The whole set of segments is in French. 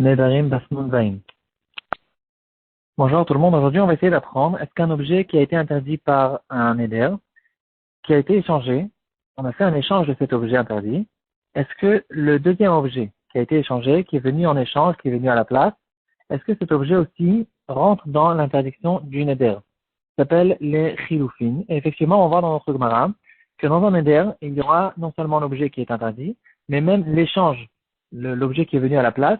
Nedarim Basmun Zaim. Bonjour tout le monde, aujourd'hui on va essayer d'apprendre est-ce qu'un objet qui a été interdit par un neder, qui a été échangé, on a fait un échange de cet objet interdit, est-ce que le deuxième objet qui a été échangé, qui est venu en échange, qui est venu à la place, est-ce que cet objet aussi rentre dans l'interdiction du neder? Ça s'appelle les chiloufin. Et effectivement, on va voir dans notre Gemara que dans un neder, il y aura non seulement l'objet qui est interdit, mais même l'échange, l'objet qui est venu à la place,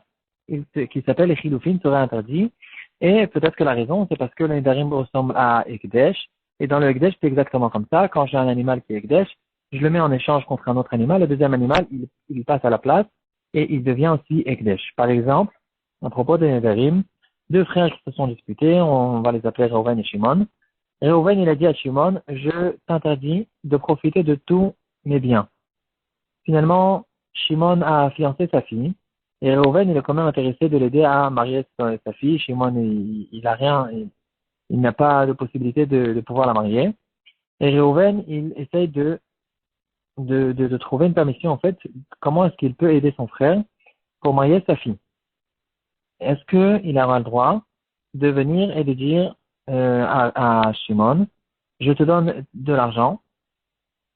qui s'appelle les chiloufin, serait interdit. Et peut-être que la raison, c'est parce que le nedarim ressemble à Ekdesh. Et dans le Ekdesh, c'est exactement comme ça. Quand j'ai un animal qui est Ekdesh, je le mets en échange contre un autre animal. Le deuxième animal, il passe à la place et il devient aussi Ekdesh. Par exemple, à propos des nedarim, deux frères qui se sont disputés, on va les appeler Reuven et Shimon. Reuven, il a dit à Shimon, je t'interdis de profiter de tous mes biens. Finalement, Shimon a fiancé sa fille, et Reuven, il est quand même intéressé de l'aider à marier sa fille. Shimon, il a rien, il n'a pas de possibilité de pouvoir la marier. Et Reuven, il essaye de trouver une permission, en fait, comment est-ce qu'il peut aider son frère pour marier sa fille. Est-ce qu'il aura le droit de venir et de dire à Shimon, je te donne de l'argent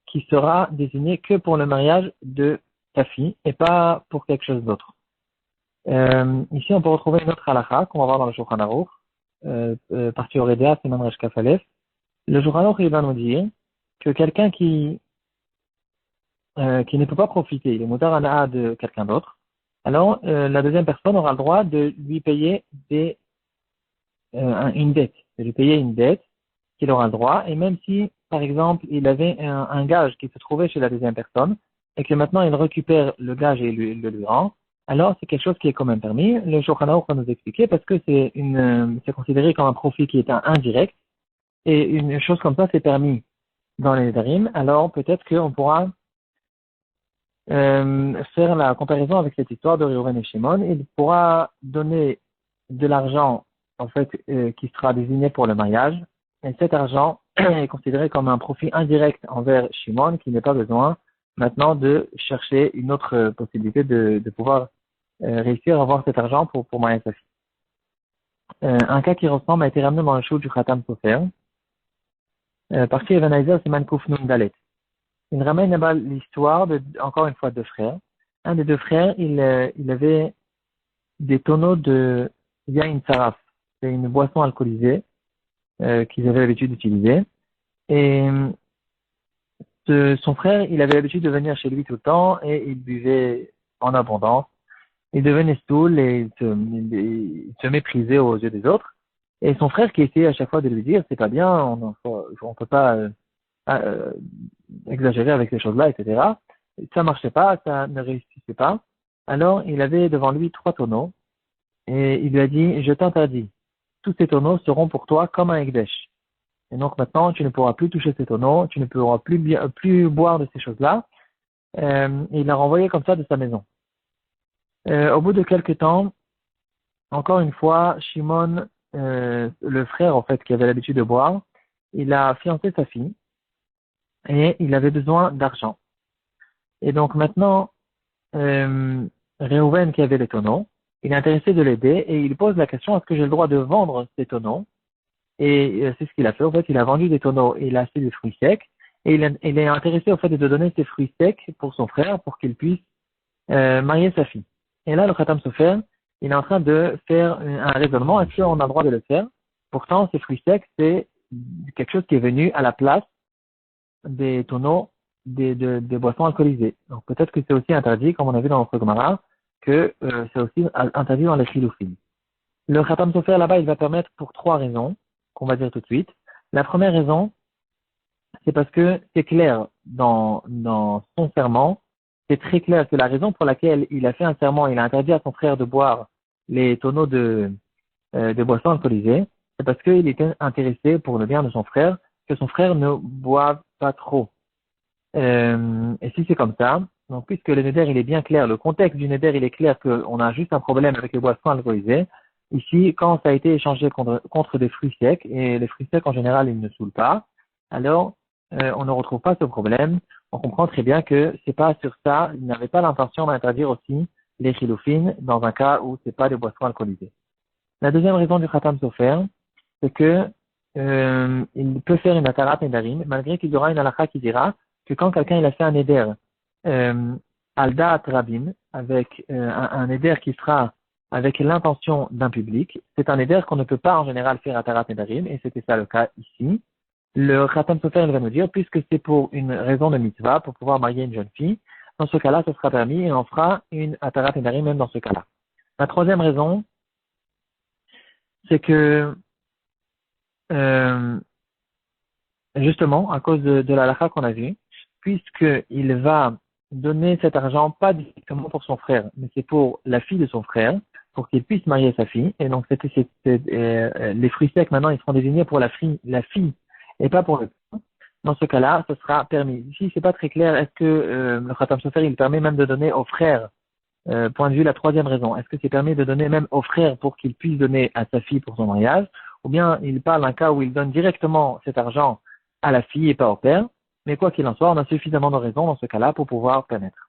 qui sera désigné que pour le mariage de ta fille et pas pour quelque chose d'autre. Ici, on peut retrouver une autre halakha qu'on va voir dans le Shulchan Aruch, partie Oredea, Siman Resh Kaf Alef. Le Shulchan Aruch, il va nous dire que quelqu'un qui ne peut pas profiter, il est mutar hana'a de quelqu'un d'autre, alors la deuxième personne aura le droit de lui payer une dette, de lui payer une dette qu'il aura le droit, et même si, par exemple, il avait un gage qui se trouvait chez la deuxième personne, et que maintenant il récupère le gage et le lui rend, alors c'est quelque chose qui est quand même permis. Le Shulchan Aruch va nous expliquer parce que c'est considéré comme un profit qui est indirect, et une chose comme ça c'est permis dans les Nedarim, alors peut-être qu'on pourra faire la comparaison avec cette histoire de Reuven et Shimon. Il pourra donner de l'argent en fait qui sera désigné pour le mariage, et cet argent est considéré comme un profit indirect envers Shimon qui n'a pas besoin maintenant de chercher une autre possibilité de pouvoir réussir à avoir cet argent pour marier sa fille. Un cas qui ressemble a été ramené dans le show du Khatam Sofer par Evan Aizer Siman Kuf Nun Dalet. Il ramène là-bas l'histoire encore une fois, deux frères. Un des deux frères, il avait des tonneaux de yain saraf. C'est une boisson alcoolisée qu'ils avaient l'habitude d'utiliser. Et son frère, il avait l'habitude de venir chez lui tout le temps et il buvait en abondance. Il devenait saoul et il se méprisait aux yeux des autres. Et son frère qui essayait à chaque fois de lui dire, c'est pas bien, on peut pas exagérer avec ces choses-là, etc. Ça marchait pas, ça ne réussissait pas. Alors, il avait devant lui 3 tonneaux et il lui a dit, je t'interdis, tous ces tonneaux seront pour toi comme un Ekdesh. Et donc maintenant, tu ne pourras plus toucher ces tonneaux, tu ne pourras plus boire de ces choses-là. Et il l'a renvoyé comme ça de sa maison. Au bout de quelques temps, encore une fois, Shimon, le frère en fait qui avait l'habitude de boire, il a fiancé sa fille et il avait besoin d'argent. Et donc maintenant, Reuven qui avait les tonneaux, il est intéressé de l'aider et il pose la question, est-ce que j'ai le droit de vendre ces tonneaux? Et c'est ce qu'il a fait. En fait, il a vendu des tonneaux et il a acheté des fruits secs. Et il est intéressé au fait de donner ces fruits secs pour son frère pour qu'il puisse marier sa fille. Et là, le Khatam Sofer, il est en train de faire un raisonnement. Est-ce qu'on a le droit de le faire? Pourtant, ces fruits secs, c'est quelque chose qui est venu à la place des tonneaux des boissons alcoolisées. Donc peut-être que c'est aussi interdit, comme on a vu dans notre Gemara, que c'est aussi interdit dans les chiloufim. Le Khatam Sofer là-bas, il va permettre pour 3 raisons, qu'on va dire tout de suite. La première raison, c'est parce que c'est clair dans son serment, c'est très clair que la raison pour laquelle il a fait un serment, il a interdit à son frère de boire les tonneaux de boissons alcoolisées, c'est parce qu'il était intéressé pour le bien de son frère, que son frère ne boive pas trop. Et si c'est comme ça, donc puisque le neder il est bien clair, le contexte du neder il est clair qu'on a juste un problème avec les boissons alcoolisées, ici quand ça a été échangé contre des fruits secs, et les fruits secs en général ils ne saoulent pas, alors on ne retrouve pas ce problème. On comprend très bien que c'est pas sur ça, il n'avait pas l'intention d'interdire aussi les chiloufines dans un cas où c'est pas des boissons alcoolisées. La deuxième raison du Khatam Sofer, c'est que il peut faire une atarat nedarim, malgré qu'il y aura une halakha qui dira que quand quelqu'un il a fait un neder aldat rabim, avec un neder qui sera avec l'intention d'un public, c'est un neder qu'on ne peut pas en général faire atarat nedarim, et c'était ça le cas ici. Le Khatam Sofer il va nous dire, puisque c'est pour une raison de mitzvah, pour pouvoir marier une jeune fille, dans ce cas-là, ce sera permis et on fera une atarat nedarim même dans ce cas-là. La troisième raison, c'est que justement, à cause de la halakha qu'on a vue, puisqu'il va donner cet argent pas directement pour son frère, mais c'est pour la fille de son frère, pour qu'il puisse marier sa fille. Et donc, les fruits secs, maintenant, ils seront désignés pour la fille, et pas pour le père. Dans ce cas-là, ce sera permis. Ici, c'est pas très clair. Est-ce que le Khatam Sofer, il permet même de donner au frère, point de vue la troisième raison, est-ce que c'est permis de donner même au frère pour qu'il puisse donner à sa fille pour son mariage, ou bien il parle d'un cas où il donne directement cet argent à la fille et pas au père, mais quoi qu'il en soit, on a suffisamment de raisons dans ce cas-là pour pouvoir permettre.